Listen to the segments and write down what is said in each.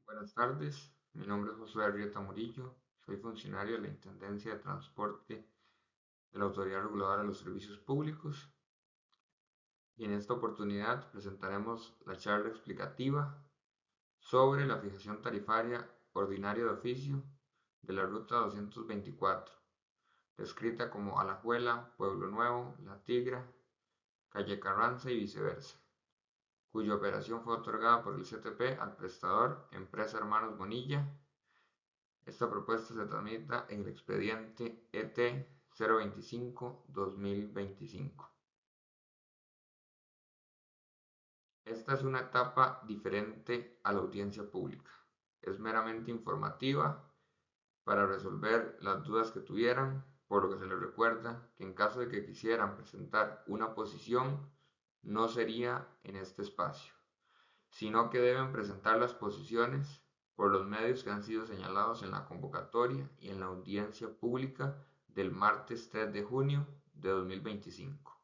Buenas tardes, mi nombre es Josué Arrieta Murillo, soy funcionario de la Intendencia de Transporte de la Autoridad Reguladora de los Servicios Públicos y en esta oportunidad presentaremos la charla explicativa sobre la fijación tarifaria ordinaria de oficio de la Ruta 224, descrita como Alajuela, Pueblo Nuevo, La Tigra, Calle Carranza y viceversa, cuya operación fue otorgada por el CTP al prestador Empresa Hermanos Bonilla. Esta propuesta se tramita en el expediente ET 025-2025. Esta es una etapa diferente a la audiencia pública. Es meramente informativa para resolver las dudas que tuvieran, por lo que se les recuerda que en caso de que quisieran presentar una posición, no sería en este espacio, sino que deben presentar las posiciones por los medios que han sido señalados en la convocatoria y en la audiencia pública del martes 3 de junio de 2025.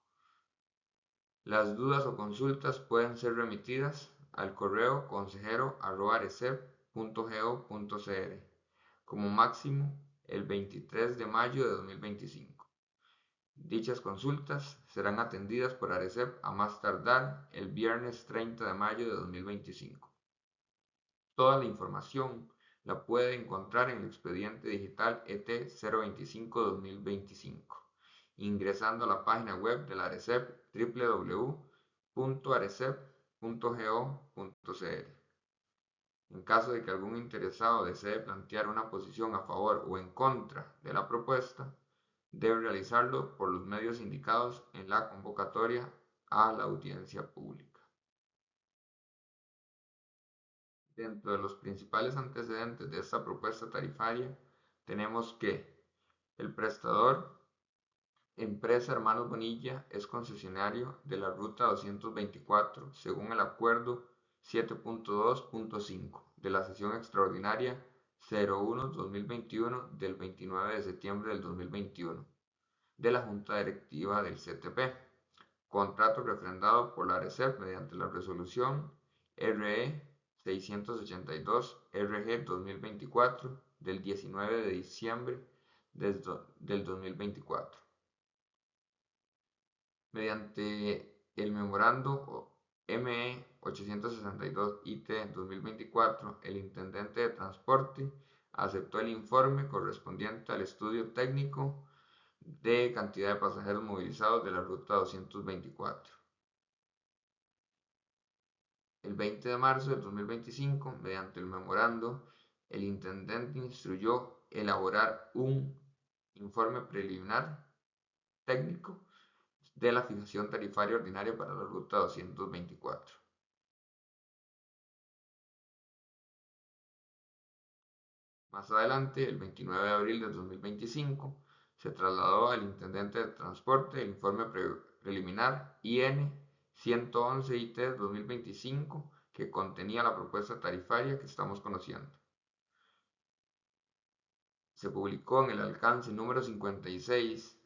Las dudas o consultas pueden ser remitidas al correo consejero@arecep.go.cr como máximo el 23 de mayo de 2025. Dichas consultas serán atendidas por Arecep a más tardar el viernes 30 de mayo de 2025. Toda la información la puede encontrar en el expediente digital ET 025-2025, ingresando a la página web de la Arecep www.arecep.go.cr. En caso de que algún interesado desee plantear una posición a favor o en contra de la propuesta, debe realizarlo por los medios indicados en la convocatoria a la audiencia pública. Dentro de los principales antecedentes de esta propuesta tarifaria, tenemos que el prestador, Empresa Hermanos Bonilla, es concesionario de la Ruta 224 según el Acuerdo 7.2.5 de la sesión extraordinaria 01-2021 del 29 de septiembre del 2021 de la Junta Directiva del CTP, contrato refrendado por la Arecep mediante la resolución RE 682 RG 2024 del 19 de diciembre del 2024. Mediante el memorando ME 862 IT 2024, el Intendente de Transporte aceptó el informe correspondiente al estudio técnico de cantidad de pasajeros movilizados de la Ruta 224. El 20 de marzo de 2025, mediante el memorando, el intendente instruyó elaborar un informe preliminar técnico de la fijación tarifaria ordinaria para la Ruta 224. Más adelante, el 29 de abril de 2025, se trasladó al intendente de transporte el informe preliminar IN 111 IT 2025 que contenía la propuesta tarifaria que estamos conociendo. Se publicó en el alcance número 56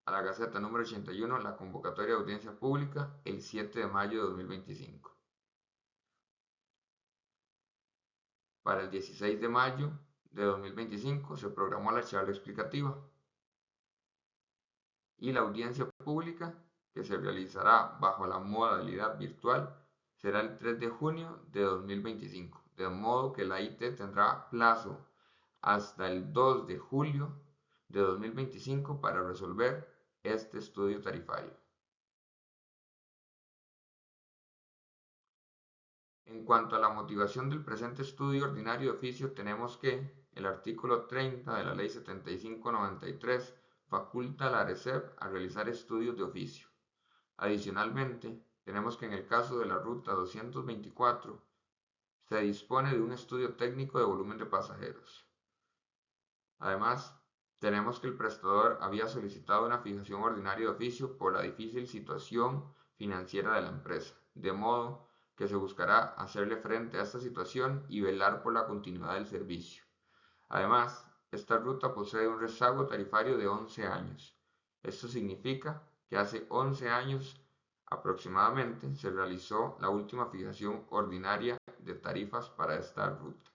a la Gaceta número 81 la convocatoria de audiencia pública el 7 de mayo de 2025. Para el 16 de mayo de 2025 se programó la charla explicativa y la audiencia pública, que se realizará bajo la modalidad virtual, será el 3 de junio de 2025, de modo que la IT tendrá plazo hasta el 2 de julio de 2025 para resolver este estudio tarifario. En cuanto a la motivación del presente estudio ordinario de oficio, tenemos que el artículo 30 de la Ley 7593 faculta a la Arecep a realizar estudios de oficio. Adicionalmente, tenemos que en el caso de la Ruta 224 se dispone de un estudio técnico de volumen de pasajeros. Además, tenemos que el prestador había solicitado una fijación ordinaria de oficio por la difícil situación financiera de la empresa, de modo que se buscará hacerle frente a esta situación y velar por la continuidad del servicio. Además, esta ruta posee un rezago tarifario de 11 años. Esto significa que hace 11 años aproximadamente se realizó la última fijación ordinaria de tarifas para esta ruta.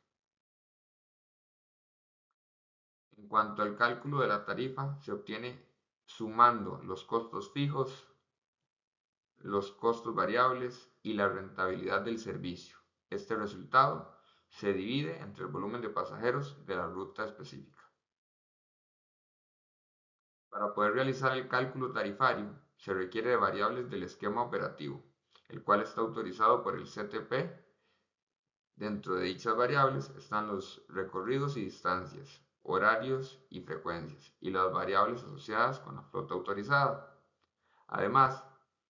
En cuanto al cálculo de la tarifa, se obtiene sumando los costos fijos, los costos variables y la rentabilidad del servicio. Este resultado se divide entre el volumen de pasajeros de la ruta específica. Para poder realizar el cálculo tarifario, se requiere de variables del esquema operativo, el cual está autorizado por el CTP. Dentro de dichas variables están los recorridos y distancias, horarios y frecuencias, y las variables asociadas con la flota autorizada. Además,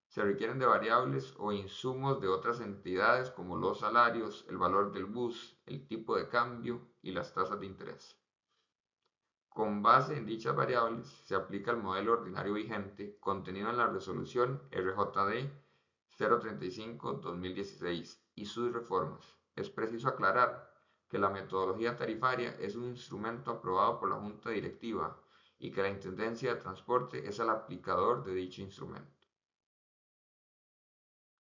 se requieren de variables o insumos de otras entidades como los salarios, el valor del bus, el tipo de cambio y las tasas de interés. Con base en dichas variables, se aplica el modelo ordinario vigente contenido en la resolución RJD 035-2016 y sus reformas. Es preciso aclarar que la metodología tarifaria es un instrumento aprobado por la Junta Directiva y que la Intendencia de Transporte es el aplicador de dicho instrumento.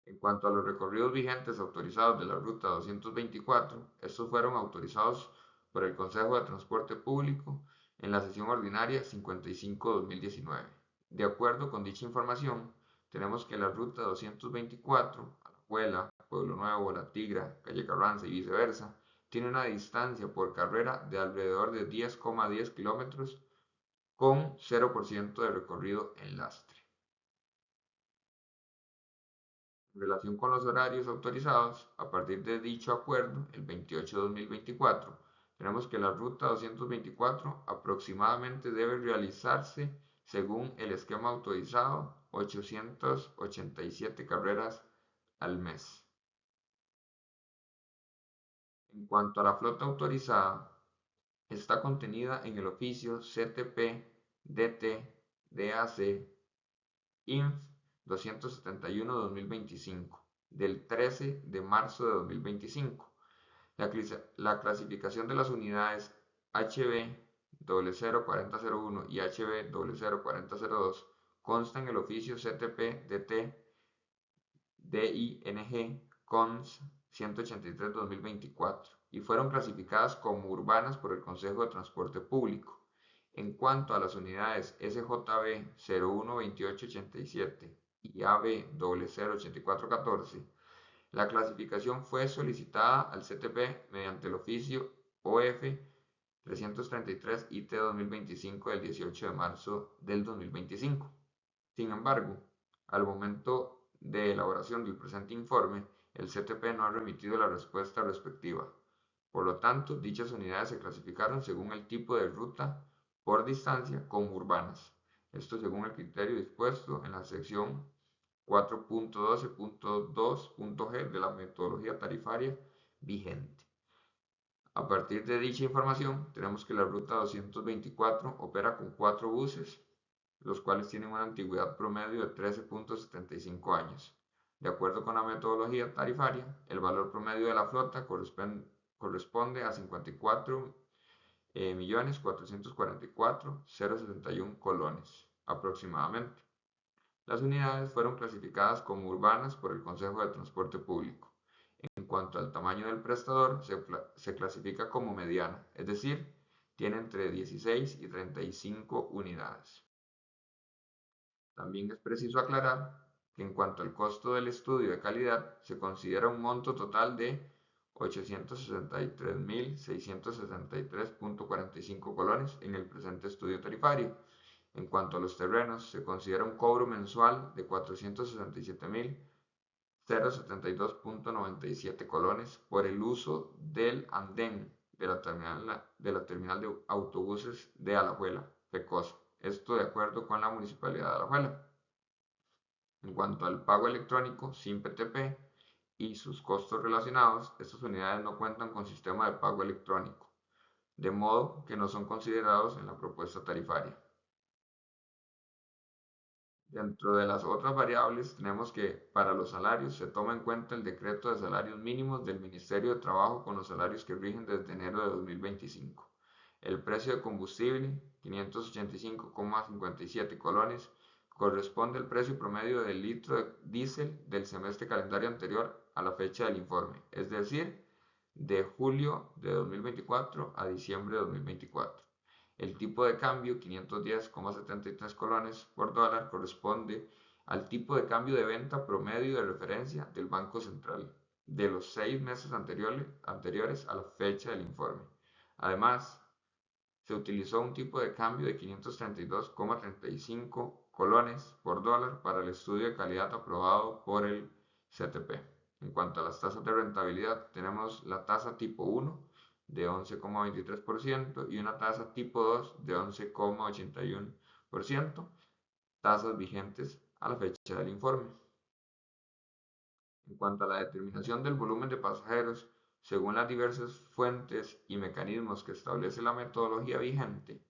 En cuanto a los recorridos vigentes autorizados de la Ruta 224, estos fueron autorizados por el Consejo de Transporte Público en la sesión ordinaria 55-2019. De acuerdo con dicha información, tenemos que la Ruta 224, Alajuela, Pueblo Nuevo, La Tigra, Calle Carranza y viceversa, tiene una distancia por carrera de alrededor de 10,10 kilómetros con 0% de recorrido en lastre. En relación con los horarios autorizados, a partir de dicho acuerdo, el 28/2024, tenemos que la ruta 224 aproximadamente debe realizarse según el esquema autorizado 887 carreras al mes. En cuanto a la flota autorizada, está contenida en el oficio CTP DT DAC INF 271-2025 del 13 de marzo de 2025. La clasificación de las unidades HB 004001 y HB 004002 consta en el oficio CTP DT DING CONS 183-2024 y fueron clasificadas como urbanas por el Consejo de Transporte Público. En cuanto a las unidades SJB 012887 y AB 008414, la clasificación fue solicitada al CTP mediante el oficio OF 333 IT 2025 del 18 de marzo del 2025. Sin embargo, al momento de elaboración del presente informe, el CTP no ha remitido la respuesta respectiva. Por lo tanto, dichas unidades se clasificaron según el tipo de ruta por distancia como urbanas. Esto según el criterio dispuesto en la sección 4.12.2.g de la metodología tarifaria vigente. A partir de dicha información, tenemos que la ruta 224 opera con 4 buses, los cuales tienen una antigüedad promedio de 13.75 años. De acuerdo con la metodología tarifaria, el valor promedio de la flota corresponde a 54.444.061 colones aproximadamente. Las unidades fueron clasificadas como urbanas por el Consejo de Transporte Público. En cuanto al tamaño del prestador, se clasifica como mediana, es decir, tiene entre 16 y 35 unidades. También es preciso aclarar que en cuanto al costo del estudio de calidad, se considera un monto total de 863.663.45 colones en el presente estudio tarifario. En cuanto a los terrenos, se considera un cobro mensual de 467.072.97 colones por el uso del andén de la terminal de autobuses de Alajuela, FECOSA. Esto de acuerdo con la Municipalidad de Alajuela. En cuanto al pago electrónico sin PTP y sus costos relacionados, estas unidades no cuentan con sistema de pago electrónico, de modo que no son considerados en la propuesta tarifaria. Dentro de las otras variables tenemos que para los salarios se toma en cuenta el decreto de salarios mínimos del Ministerio de Trabajo con los salarios que rigen desde enero de 2025. El precio de combustible 585,57 colones corresponde el precio promedio del litro de diésel del semestre calendario anterior a la fecha del informe, es decir, de julio de 2024 a diciembre de 2024. El tipo de cambio, 510,73 colones por dólar, corresponde al tipo de cambio de venta promedio de referencia del Banco Central de los 6 meses anteriores a la fecha del informe. Además, se utilizó un tipo de cambio de 532,35 colones por dólar para el estudio de calidad aprobado por el CTP. En cuanto a las tasas de rentabilidad, tenemos la tasa tipo 1 de 11,23% y una tasa tipo 2 de 11,81%, tasas vigentes a la fecha del informe. En cuanto a la determinación del volumen de pasajeros, según las diversas fuentes y mecanismos que establece la metodología vigente,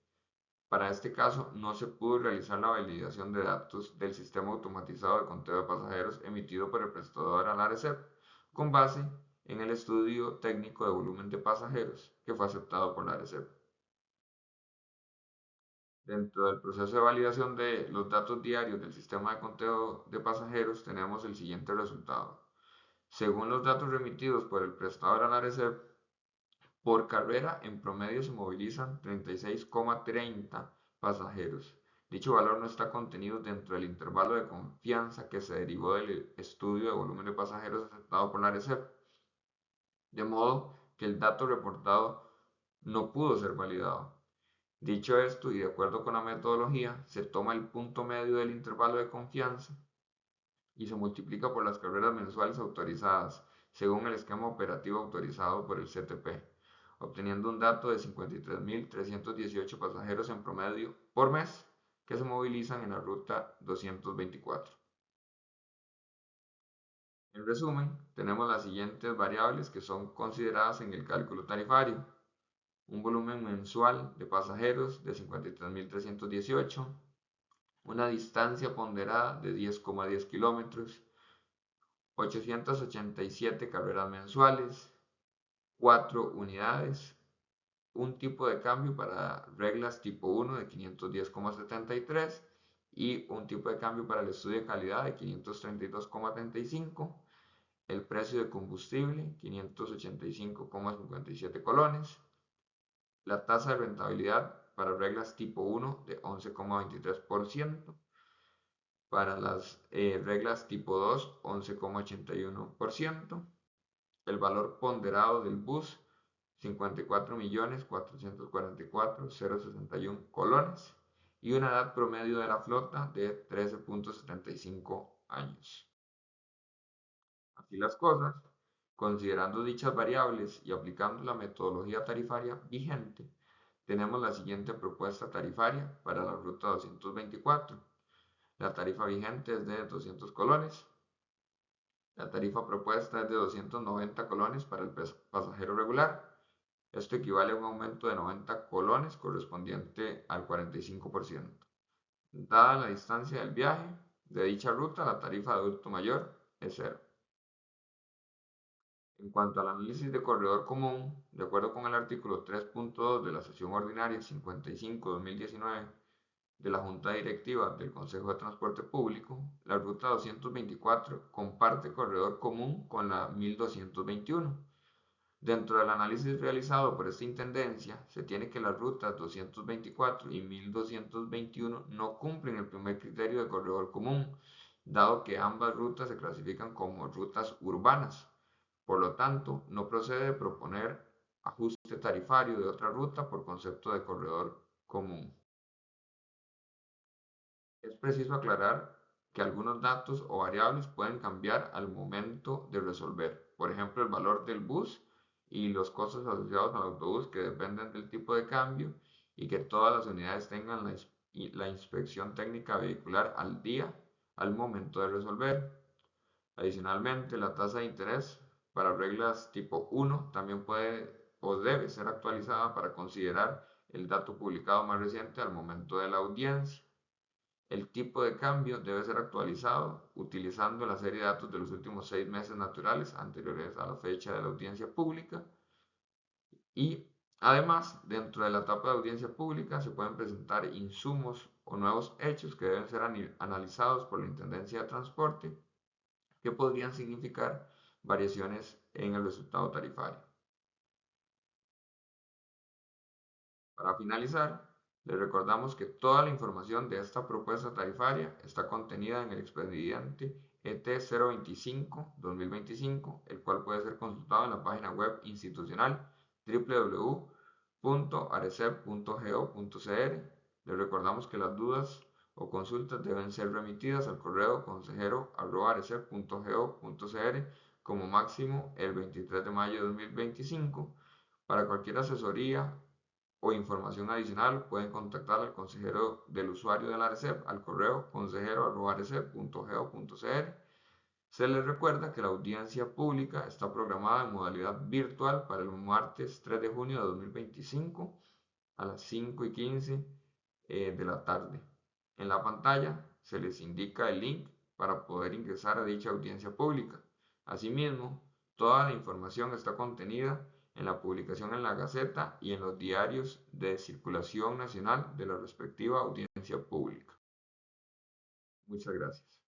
para este caso no se pudo realizar la validación de datos del sistema automatizado de conteo de pasajeros emitido por el prestador a la ARECEP, con base en el estudio técnico de volumen de pasajeros que fue aceptado por la ARECEP. Dentro del proceso de validación de los datos diarios del sistema de conteo de pasajeros tenemos el siguiente resultado. Según los datos remitidos por el prestador a la ARECEP, por carrera en promedio se movilizan 36,30 pasajeros. Dicho valor no está contenido dentro del intervalo de confianza que se derivó del estudio de volumen de pasajeros aceptado por la ARECEP, de modo que el dato reportado no pudo ser validado. Dicho esto, y de acuerdo con la metodología, se toma el punto medio del intervalo de confianza y se multiplica por las carreras mensuales autorizadas, según el esquema operativo autorizado por el CTP, obteniendo un dato de 53.318 pasajeros en promedio por mes que se movilizan en la ruta 224. En resumen, tenemos las siguientes variables que son consideradas en el cálculo tarifario. Un volumen mensual de pasajeros de 53.318, una distancia ponderada de 10,10 kilómetros, 887 carreras mensuales, 4 unidades, un tipo de cambio para reglas tipo 1 de 510,73 y un tipo de cambio para el estudio de calidad de 532,35, el precio de combustible 585,57 colones, la tasa de rentabilidad para reglas tipo 1 de 11,23%, para las reglas tipo 2 11,81%, el valor ponderado del bus 54.444.061 colones y una edad promedio de la flota de 13,75 años. Así las cosas, considerando dichas variables y aplicando la metodología tarifaria vigente, tenemos la siguiente propuesta tarifaria para la ruta 224. La tarifa vigente es de 200 colones. La tarifa propuesta es de 290 colones para el pasajero regular. Esto equivale a un aumento de 90 colones correspondiente al 45%. Dada la distancia del viaje de dicha ruta, la tarifa de adulto mayor es 0. En cuanto al análisis de corredor común, de acuerdo con el artículo 3.2 de la sesión ordinaria 55/2019 de la Junta Directiva del Consejo de Transporte Público, la ruta 224 comparte corredor común con la 1221. Dentro del análisis realizado por esta intendencia, se tiene que las rutas 224 y 1221 no cumplen el primer criterio de corredor común, dado que ambas rutas se clasifican como rutas urbanas. Por lo tanto, no procede proponer ajuste tarifario de otra ruta por concepto de corredor común. Es preciso aclarar que algunos datos o variables pueden cambiar al momento de resolver. Por ejemplo, el valor del bus y los costos asociados al autobús que dependen del tipo de cambio y que todas las unidades tengan la inspección técnica vehicular al día al momento de resolver. Adicionalmente, la tasa de interés para reglas tipo 1 también puede o debe ser actualizada para considerar el dato publicado más reciente al momento de la audiencia. El tipo de cambio debe ser actualizado utilizando la serie de datos de los últimos 6 meses naturales anteriores a la fecha de la audiencia pública y Además, dentro de la etapa de audiencia pública se pueden presentar insumos o nuevos hechos que deben ser analizados por la Intendencia de Transporte que podrían significar variaciones en el resultado tarifario. Para finalizar, les recordamos que toda la información de esta propuesta tarifaria está contenida en el expediente ET 025-2025, el cual puede ser consultado en la página web institucional www.arecep.go.cr. Les recordamos que las dudas o consultas deben ser remitidas al correo consejero@arecep.go.cr como máximo el 23 de mayo de 2025. Para cualquier asesoría o información adicional pueden contactar al consejero del usuario de la ARECEP al correo consejero@arecep.go.cr. Se les recuerda que la audiencia pública está programada en modalidad virtual para el martes 3 de junio de 2025 a las 5:15 de la tarde. En la pantalla se les indica el link para poder ingresar a dicha audiencia pública. Asimismo, toda la información está contenida en la publicación en la Gaceta y en los diarios de circulación nacional de la respectiva audiencia pública. Muchas gracias.